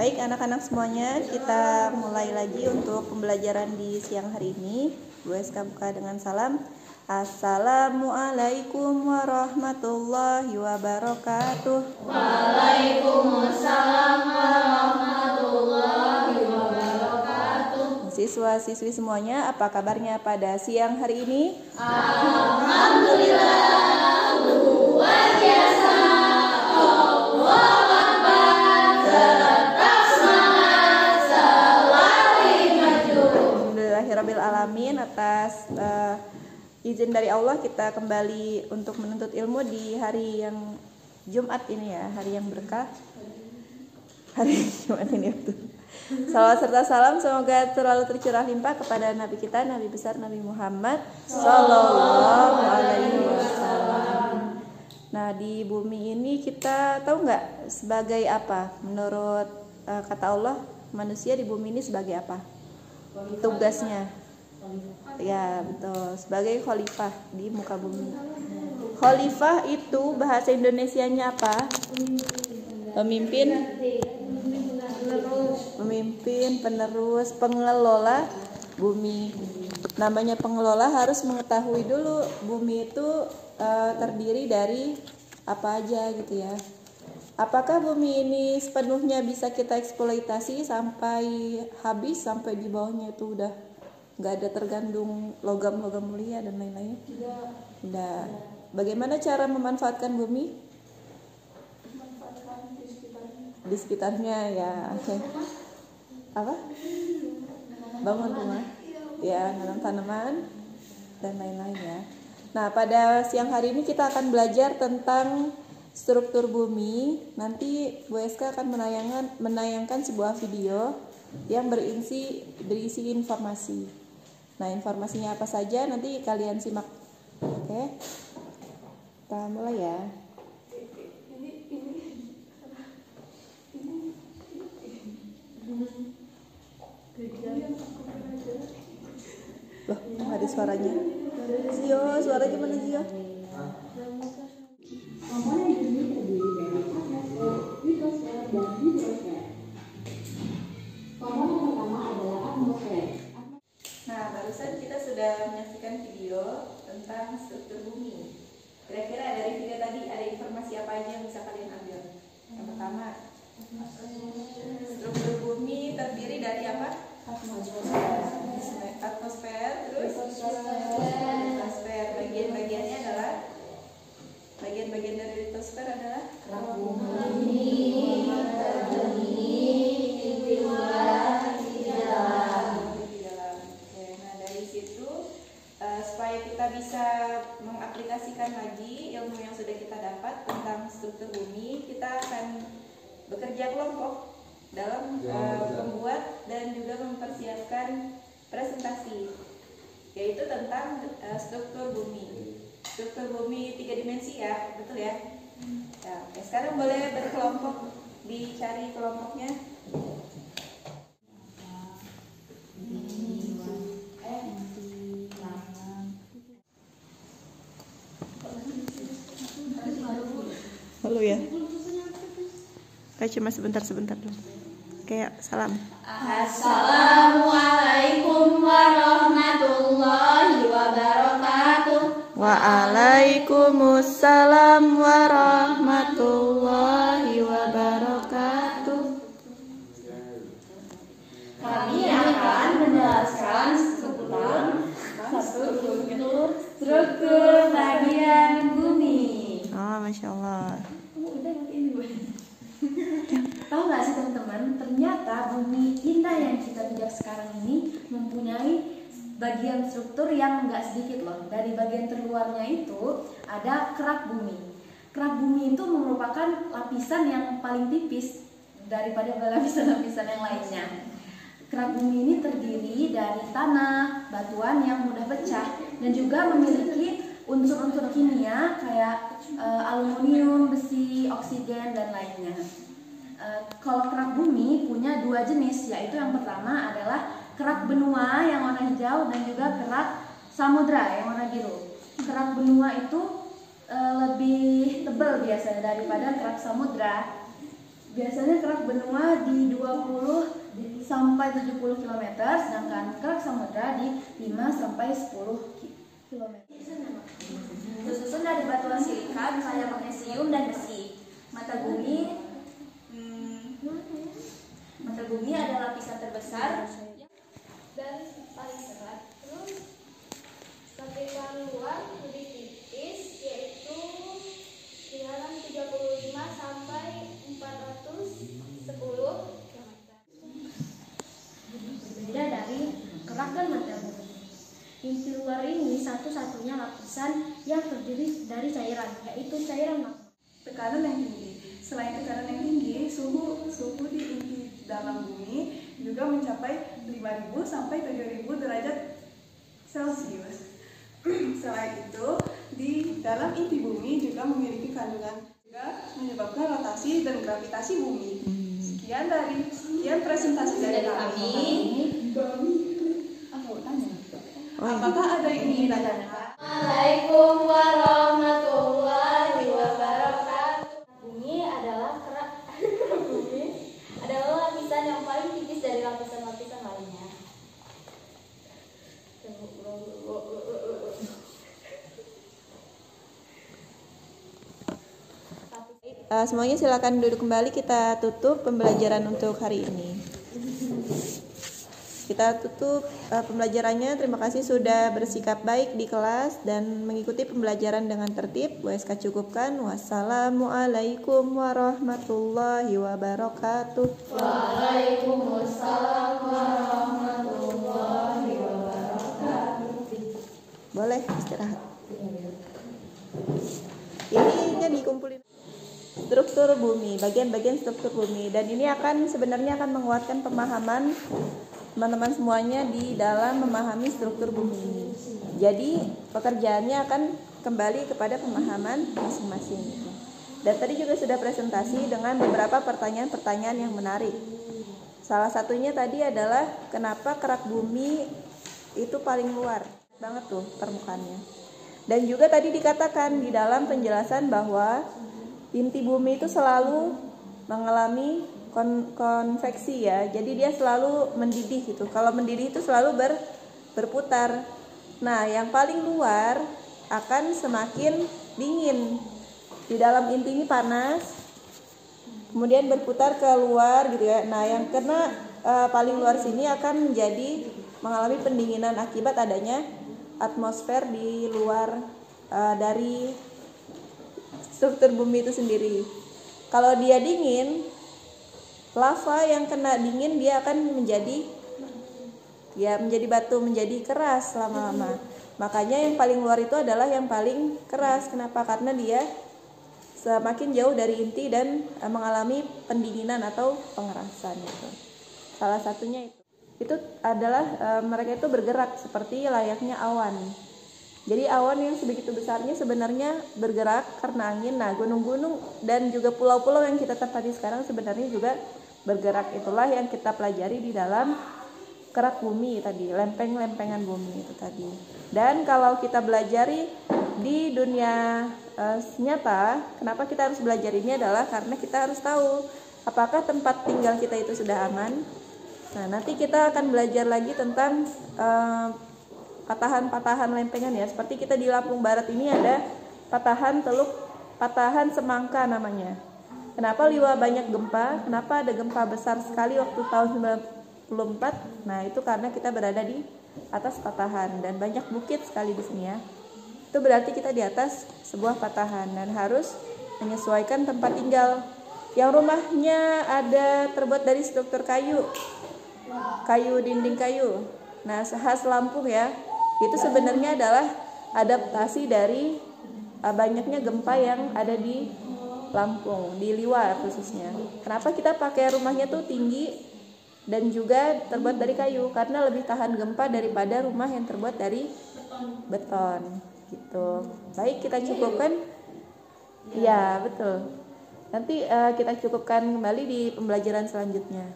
Baik anak-anak semuanya, kita mulai lagi untuk pembelajaran di siang hari ini. Bu SK buka dengan salam. Assalamualaikum warahmatullahi wabarakatuh. Waalaikumsalam warahmatullahi wabarakatuh. Siswa-siswi semuanya, apa kabarnya pada siang hari ini? Alhamdulillah, luar biasa. Allah Akbar. Tetap semangat, selalu maju. Alhamdulillahirabbil alamin. Atas izin dari Allah kita kembali untuk menuntut ilmu di hari yang Jumat ini ya, hari yang berkah. Hari Jumat ini betul. Salawat serta salam semoga selalu tercurah limpah kepada Nabi kita, Nabi besar Nabi Muhammad Sallallahu Alaihi Wasallam. Nah, di bumi ini kita tahu nggak sebagai apa? Menurut kata Allah, manusia di bumi ini sebagai apa? Tugasnya? Ya betul, sebagai khalifah di muka bumi. Khalifah itu bahasa Indonesianya apa? Pemimpin, penerus, pengelola bumi. Namanya pengelola harus mengetahui dulu bumi itu terdiri dari apa aja gitu ya. Apakah bumi ini sepenuhnya bisa kita eksploitasi sampai habis, sampai di bawahnya itu udah nggak ada tergandung logam-logam mulia dan lain-lain? Tidak. Bagaimana cara memanfaatkan bumi? Di sekitarnya ya. Okay. Apa? Bangun rumah, ya, nanam tanaman dan lain-lain ya. Nah, pada siang hari ini kita akan belajar tentang struktur bumi. Nanti Bu SK akan menayangkan sebuah video yang berisi informasi. Nah, informasinya apa saja nanti kalian simak. Oke. Kita mulai ya. Loh, nggak ada suaranya. Zio, suaranya mana Zio? Komponen bumi terdiri dari atmosfer, litosfer, dan hidrosfer. Komponen pertama adalah atmosfer. Nah, barusan kita sudah menyaksikan video tentang struktur bumi. Kira-kira dari video tadi ada informasi apa aja yang bisa kalian ambil? Yang pertama, struktur bumi terdiri dari apa? Atmosfer, terus litosfer. Bagian-bagiannya adalah bagian-bagian dari litosfer adalah Bumi terbenih di luar, di dalam. Oke, nah dari situ supaya kita bisa mengaplikasikan lagi ilmu yang sudah kita dapat tentang struktur bumi, kita akan bekerja kelompok dalam membuat dan juga mempersiapkan presentasi, yaitu tentang struktur bumi. Struktur bumi 3 dimensi ya, betul ya? Nah, oke, sekarang boleh berkelompok, dicari kelompoknya. Halo ya. Kayak cuma sebentar dulu. Kayak salam. Assalamualaikum warahmatullahi wabarakatuh. Waalaikumsalam warahmatullahi wabarakatuh. Kami akan menjelaskan struktur bagian bumi. Oh, Masya Allah. Tahu nggak sih teman-teman, ternyata bumi kita yang kita pijak sekarang ini mempunyai bagian struktur yang nggak sedikit loh. Dari bagian terluarnya itu ada kerak bumi. Kerak bumi itu merupakan lapisan yang paling tipis daripada lapisan-lapisan yang lainnya. Kerak bumi ini terdiri dari tanah, batuan yang mudah pecah, dan juga memiliki unsur-unsur kimia kayak aluminium, besi, oksigen, dan lainnya. Kalau kerak bumi punya 2 jenis, yaitu yang pertama adalah kerak benua yang warna hijau dan juga kerak samudra yang warna biru. Kerak benua itu lebih tebal biasanya daripada kerak samudra. Biasanya kerak benua di 20 sampai 70 km, sedangkan kerak samudra di 5 sampai 10 km. Tersusun dari batuan silika, misalnya magnesium dan besi. Mata bumi adalah lapisan terbesar dan paling serat. Terus lapisan luar lebih tipis, yaitu kisaran 35 sampai 410 km. Berbeda dari kerak dan mata bumi. Inti luar ini satu-satunya lapisan yang terdiri dari cairan, yaitu cairan magma. Tekanan yang tinggi. Selain tekanan yang tinggi, suhu di inti dalam bumi juga mencapai 5.000 sampai 7.000 derajat Celcius. Selain itu, di dalam inti bumi juga memiliki kandungan juga menyebabkan rotasi dan gravitasi bumi. Sekian presentasi dari kami. Apakah ada yang ingin ditanyakan? Assalamualaikum warahmatullahi wabarakatuh. Bumi adalah lapisan yang paling tipis dari lapisan-lapisan lainnya. Semuanya silakan duduk kembali, kita tutup pembelajaran untuk hari ini. Kita tutup pembelajarannya. Terima kasih sudah bersikap baik di kelas dan mengikuti pembelajaran dengan tertib. WSK cukupkan. Wassalamualaikum warahmatullahi wabarakatuh. Waalaikumsalam warahmatullahi wabarakatuh. Boleh istirahat. Ininya dikumpulin. Struktur bumi, bagian-bagian struktur bumi, dan ini sebenarnya akan menguatkan pemahaman teman-teman semuanya di dalam memahami struktur bumi ini. Jadi pekerjaannya akan kembali kepada pemahaman masing-masing. Dan tadi juga sudah presentasi dengan beberapa pertanyaan-pertanyaan yang menarik. Salah satunya tadi adalah kenapa kerak bumi itu paling luar banget tuh permukaannya. Dan juga tadi dikatakan di dalam penjelasan bahwa inti bumi itu selalu mengalami konveksi ya, jadi dia selalu mendidih gitu. Kalau mendidih itu selalu berputar. Nah, yang paling luar akan semakin dingin. Di dalam inti ini panas, kemudian berputar ke luar gitu ya. Nah, yang kena paling luar sini akan mengalami pendinginan akibat adanya atmosfer di luar dari struktur bumi itu sendiri. Kalau dia dingin, lava yang kena dingin dia akan menjadi batu, menjadi keras lama-lama. Makanya yang paling luar itu adalah yang paling keras. Kenapa? Karena dia semakin jauh dari inti dan mengalami pendinginan atau pengerasan gitu. Salah satunya itu adalah mereka itu bergerak seperti layaknya awan. Jadi awan yang sebegitu besarnya sebenarnya bergerak karena angin. Nah, gunung-gunung dan juga pulau-pulau yang kita tempati sekarang sebenarnya juga bergerak. Itulah yang kita pelajari di dalam kerak bumi tadi, lempeng-lempengan bumi itu tadi. Dan kalau kita belajari di dunia nyata, kenapa kita harus belajar ini adalah karena kita harus tahu apakah tempat tinggal kita itu sudah aman. Nah, nanti kita akan belajar lagi tentang patahan-patahan lempengan ya. Seperti kita di Lampung Barat ini ada patahan Semangka namanya. Kenapa Liwa banyak gempa? Kenapa ada gempa besar sekali waktu tahun 94? Nah, itu karena kita berada di atas patahan dan banyak bukit sekali di sini ya. Itu berarti kita di atas sebuah patahan dan harus menyesuaikan tempat tinggal. Yang rumahnya terbuat dari struktur kayu, dinding kayu. Nah, khas Lampung ya. Itu sebenarnya adalah adaptasi dari banyaknya gempa yang ada di Lampung, di Liwa khususnya. Kenapa kita pakai rumahnya tuh tinggi dan juga terbuat dari kayu? Karena lebih tahan gempa daripada rumah yang terbuat dari beton gitu. Baik, kita cukupkan. Ya, betul. Nanti kita cukupkan kembali di pembelajaran selanjutnya.